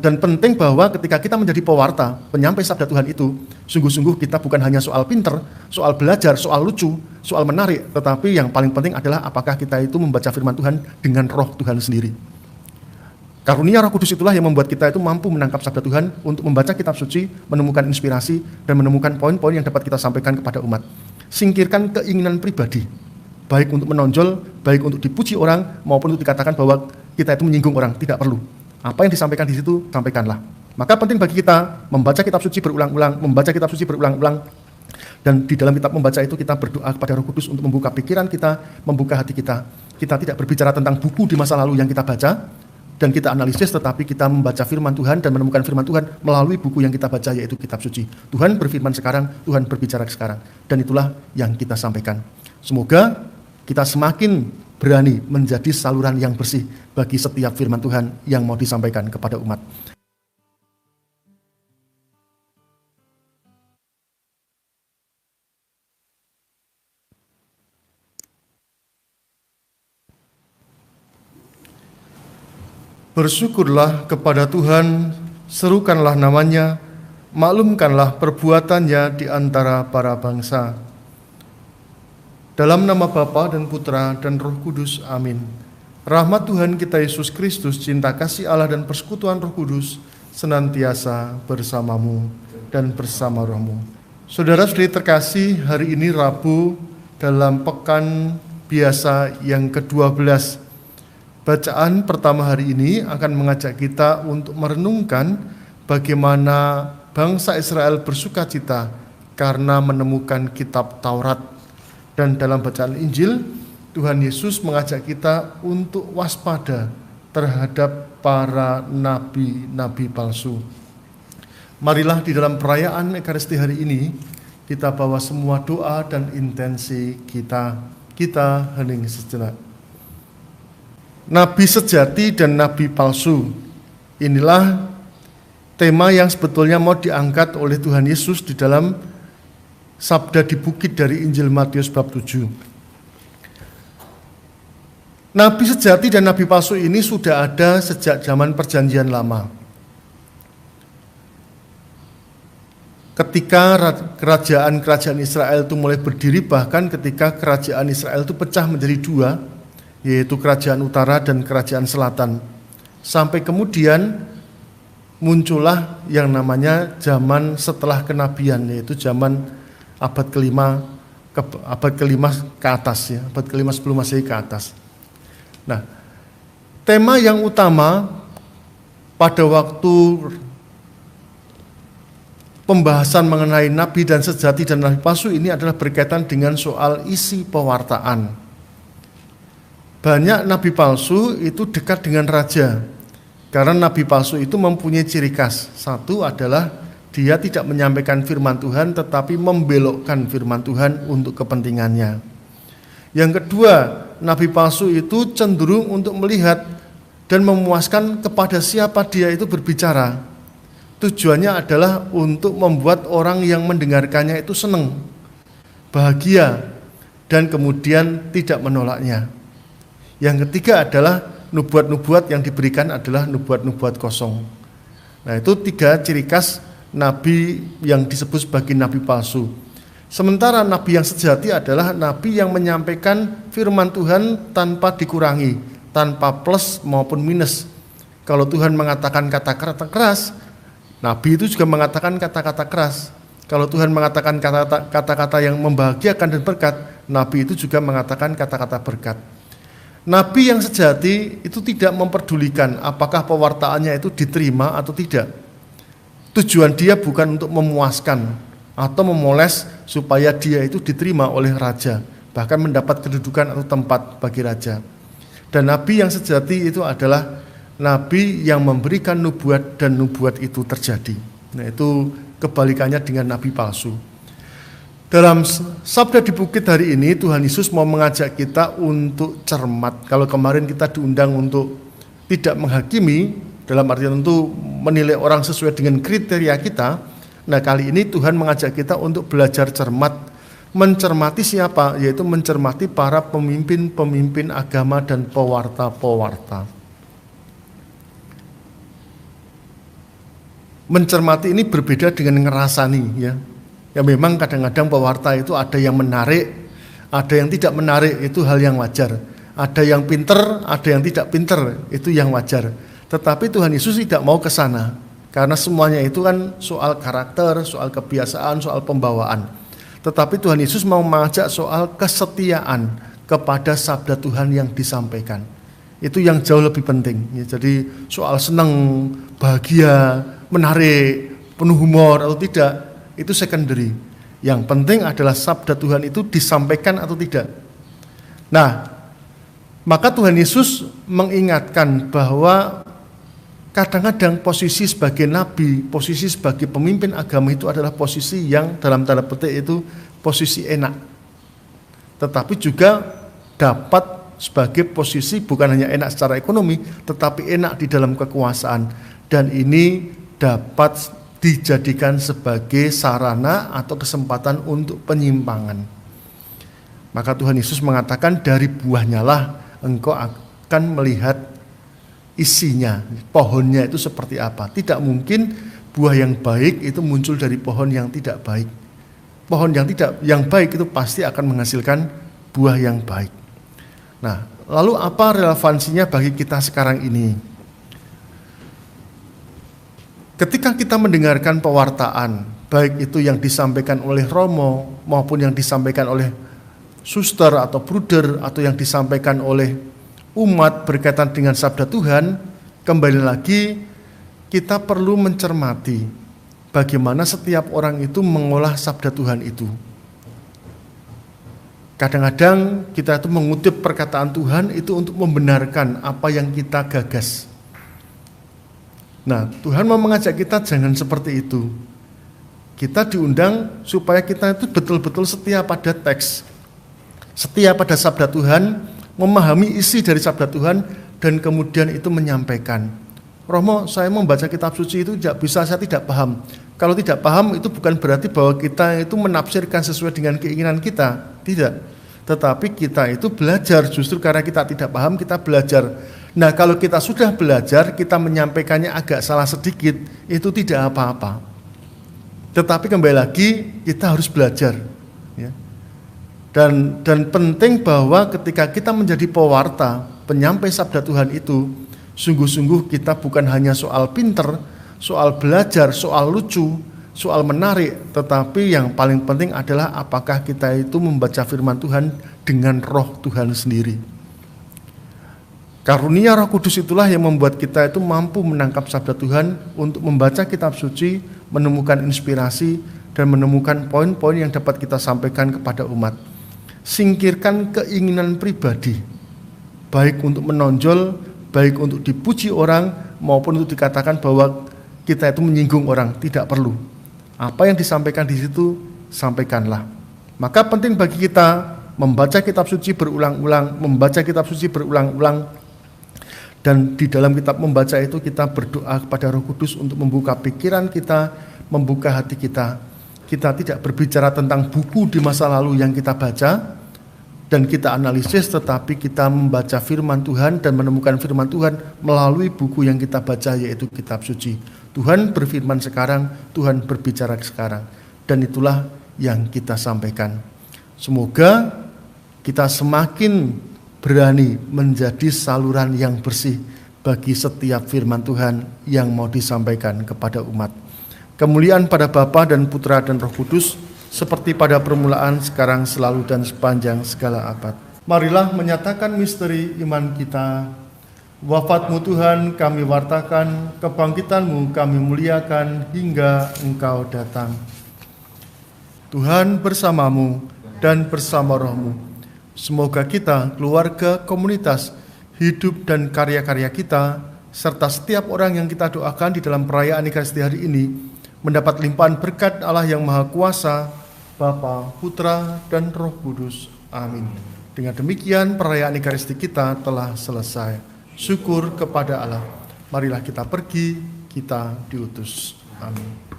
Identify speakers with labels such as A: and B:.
A: Dan penting bahwa ketika kita menjadi pewarta, penyampai sabda Tuhan itu, sungguh-sungguh kita bukan hanya soal pinter, soal belajar, soal lucu, soal menarik, tetapi yang paling penting adalah apakah kita itu membaca firman Tuhan dengan roh Tuhan sendiri. Karunia Roh Kudus itulah yang membuat kita itu mampu menangkap sabda Tuhan untuk membaca kitab suci, menemukan inspirasi, dan menemukan poin-poin yang dapat kita sampaikan kepada umat. Singkirkan keinginan pribadi, baik untuk menonjol, baik untuk dipuji orang, maupun untuk dikatakan bahwa kita itu menyinggung orang, tidak perlu. Apa yang disampaikan di situ, sampaikanlah. Maka penting bagi kita membaca kitab suci berulang-ulang, dan di dalam kitab membaca itu kita berdoa kepada Roh Kudus untuk membuka pikiran kita, membuka hati kita. Kita tidak berbicara tentang buku di masa lalu yang kita baca, dan kita analisis, tetapi kita membaca firman Tuhan dan menemukan firman Tuhan melalui buku yang kita baca, yaitu kitab suci. Tuhan berfirman sekarang, Tuhan berbicara sekarang. Dan itulah yang kita sampaikan. Semoga kita semakin berani menjadi saluran yang bersih bagi setiap firman Tuhan yang mau disampaikan kepada umat. Bersyukurlah kepada Tuhan, serukanlah namanya, maklumkanlah perbuatannya di antara para bangsa. Dalam nama Bapa dan Putra dan Roh Kudus, amin. Rahmat Tuhan kita Yesus Kristus, cinta kasih Allah dan persekutuan Roh Kudus senantiasa bersamamu dan bersama rohmu. Saudara-saudari terkasih, hari ini Rabu dalam pekan biasa yang ke-12. Bacaan pertama hari ini akan mengajak kita untuk merenungkan bagaimana bangsa Israel bersukacita karena menemukan kitab Taurat. Dan dalam bacaan Injil, Tuhan Yesus mengajak kita untuk waspada terhadap para nabi-nabi palsu. Marilah di dalam perayaan Ekaristi hari ini, kita bawa semua doa dan intensi kita. Kita hening sejenak. Nabi sejati dan nabi palsu. Inilah tema yang sebetulnya mau diangkat oleh Tuhan Yesus di dalam sabda di bukit dari Injil Matius bab 7. Nabi sejati dan nabi palsu ini sudah ada sejak zaman Perjanjian Lama. Ketika kerajaan-kerajaan Israel itu mulai berdiri, bahkan ketika kerajaan Israel itu pecah menjadi dua, yaitu kerajaan utara dan kerajaan selatan. Sampai kemudian muncullah yang namanya zaman setelah kenabian, yaitu zaman abad kelima ke atas, ya, abad kelima sebelum Masehi ke atas. Nah, tema yang utama pada waktu pembahasan mengenai nabi dan sejati dan nabi palsu ini adalah berkaitan dengan soal isi pewartaan. Banyak nabi palsu itu dekat dengan raja, karena nabi palsu itu mempunyai ciri khas. Satu adalah dia tidak menyampaikan firman Tuhan, tetapi membelokkan firman Tuhan untuk kepentingannya. Yang kedua, nabi palsu itu cenderung untuk melihat dan memuaskan kepada siapa dia itu berbicara. Tujuannya adalah untuk membuat orang yang mendengarkannya itu senang, bahagia, dan kemudian tidak menolaknya. Yang ketiga adalah nubuat-nubuat yang diberikan adalah nubuat-nubuat kosong. Nah, itu tiga ciri khas nabi yang disebut sebagai nabi palsu. Sementara nabi yang sejati adalah nabi yang menyampaikan firman Tuhan tanpa dikurangi, tanpa plus maupun minus. Kalau Tuhan mengatakan kata-kata keras, nabi itu juga mengatakan kata-kata keras. Kalau Tuhan mengatakan kata-kata yang membahagiakan dan berkat, nabi itu juga mengatakan kata-kata berkat. Nabi yang sejati itu tidak memperdulikan apakah pewartaannya itu diterima atau tidak. Tujuan dia bukan untuk memuaskan atau memoles supaya dia itu diterima oleh raja, bahkan mendapat kedudukan atau tempat bagi raja. Dan nabi yang sejati itu adalah nabi yang memberikan nubuat dan nubuat itu terjadi. Nah, itu kebalikannya dengan nabi palsu. Dalam sabda di bukit hari ini, Tuhan Yesus mau mengajak kita untuk cermat. Kalau kemarin kita diundang untuk tidak menghakimi, dalam artian tentu menilai orang sesuai dengan kriteria kita. Nah, kali ini Tuhan mengajak kita untuk belajar cermat. Mencermati siapa? Yaitu mencermati para pemimpin-pemimpin agama dan pewarta-pewarta. Mencermati ini berbeda dengan ngerasani ya. Ya memang kadang-kadang pewarta itu ada yang menarik, ada yang tidak menarik, itu hal yang wajar. Ada yang pinter, ada yang tidak pinter, itu yang wajar. Tetapi Tuhan Yesus tidak mau ke sana. Karena semuanya itu kan soal karakter, soal kebiasaan, soal pembawaan. Tetapi Tuhan Yesus mau mengajak soal kesetiaan kepada sabda Tuhan yang disampaikan. Itu yang jauh lebih penting. Ya, jadi soal senang, bahagia, menarik, penuh humor atau tidak, itu secondary. Yang penting adalah sabda Tuhan itu disampaikan atau tidak. Nah, maka Tuhan Yesus mengingatkan bahwa kadang-kadang posisi sebagai nabi, posisi sebagai pemimpin agama itu adalah posisi yang dalam tanda petik itu posisi enak. Tetapi juga dapat sebagai posisi bukan hanya enak secara ekonomi, tetapi enak di dalam kekuasaan. Dan ini dapat dijadikan sebagai sarana atau kesempatan untuk penyimpangan. Maka Tuhan Yesus mengatakan dari buahnya lah engkau akan melihat isinya, pohonnya itu seperti apa. Tidak mungkin buah yang baik itu muncul dari pohon yang tidak baik. Pohon yang baik itu pasti akan menghasilkan buah yang baik. Nah, lalu apa relevansinya bagi kita sekarang ini? Ketika kita mendengarkan pewartaan, baik itu yang disampaikan oleh Romo maupun yang disampaikan oleh suster atau bruder atau yang disampaikan oleh umat berkaitan dengan sabda Tuhan, kembali lagi kita perlu mencermati bagaimana setiap orang itu mengolah sabda Tuhan itu. Kadang-kadang kita itu mengutip perkataan Tuhan itu untuk membenarkan apa yang kita gagas. Nah, Tuhan mau mengajak kita jangan seperti itu. Kita diundang supaya kita itu betul-betul setia pada teks, setia pada sabda Tuhan, memahami isi dari sabda Tuhan, dan kemudian itu menyampaikan. Romo, saya membaca kitab suci itu tidak bisa, saya tidak paham. Kalau tidak paham itu bukan berarti bahwa kita itu menafsirkan sesuai dengan keinginan kita. Tidak. Tetapi kita itu belajar, justru karena kita tidak paham kita belajar. Nah, kalau kita sudah belajar, kita menyampaikannya agak salah sedikit, itu tidak apa-apa. Tetapi kembali lagi kita harus belajar, ya. Dan penting bahwa ketika kita menjadi pewarta, penyampai sabda Tuhan itu, sungguh-sungguh kita bukan hanya soal pinter, soal belajar, soal lucu, soal menarik, tetapi yang paling penting adalah apakah kita itu membaca firman Tuhan dengan roh Tuhan sendiri. Karunia Roh Kudus itulah yang membuat kita itu mampu menangkap sabda Tuhan untuk membaca kitab suci, menemukan inspirasi, dan menemukan poin-poin yang dapat kita sampaikan kepada umat. Singkirkan keinginan pribadi, baik untuk menonjol, baik untuk dipuji orang, maupun untuk dikatakan bahwa kita itu menyinggung orang, tidak perlu. Apa yang disampaikan di situ, sampaikanlah. Maka penting bagi kita membaca kitab suci berulang-ulang, dan di dalam kitab membaca itu kita berdoa kepada Roh Kudus untuk membuka pikiran kita, membuka hati kita. Kita tidak berbicara tentang buku di masa lalu yang kita baca dan kita analisis, tetapi kita membaca firman Tuhan dan menemukan firman Tuhan melalui buku yang kita baca, yaitu kitab suci. Tuhan berfirman sekarang, Tuhan berbicara sekarang, dan itulah yang kita sampaikan. Semoga kita semakin berani menjadi saluran yang bersih bagi setiap firman Tuhan yang mau disampaikan kepada umat. Kemuliaan pada Bapa dan Putra dan Roh Kudus, seperti pada permulaan, sekarang, selalu, dan sepanjang segala abad. Marilah menyatakan misteri iman kita. Wafat-Mu Tuhan kami wartakan, kebangkitan-Mu kami muliakan hingga Engkau datang. Tuhan bersamamu dan bersama roh-Mu. Semoga kita, keluarga, komunitas, hidup dan karya-karya kita, serta setiap orang yang kita doakan di dalam perayaan Ekaristi hari ini, mendapat limpahan berkat Allah yang Maha Kuasa, Bapa, Putra, dan Roh Kudus. Amin. Dengan demikian perayaan Ekaristi kita telah selesai. Syukur kepada Allah. Marilah kita pergi, kita diutus. Amin.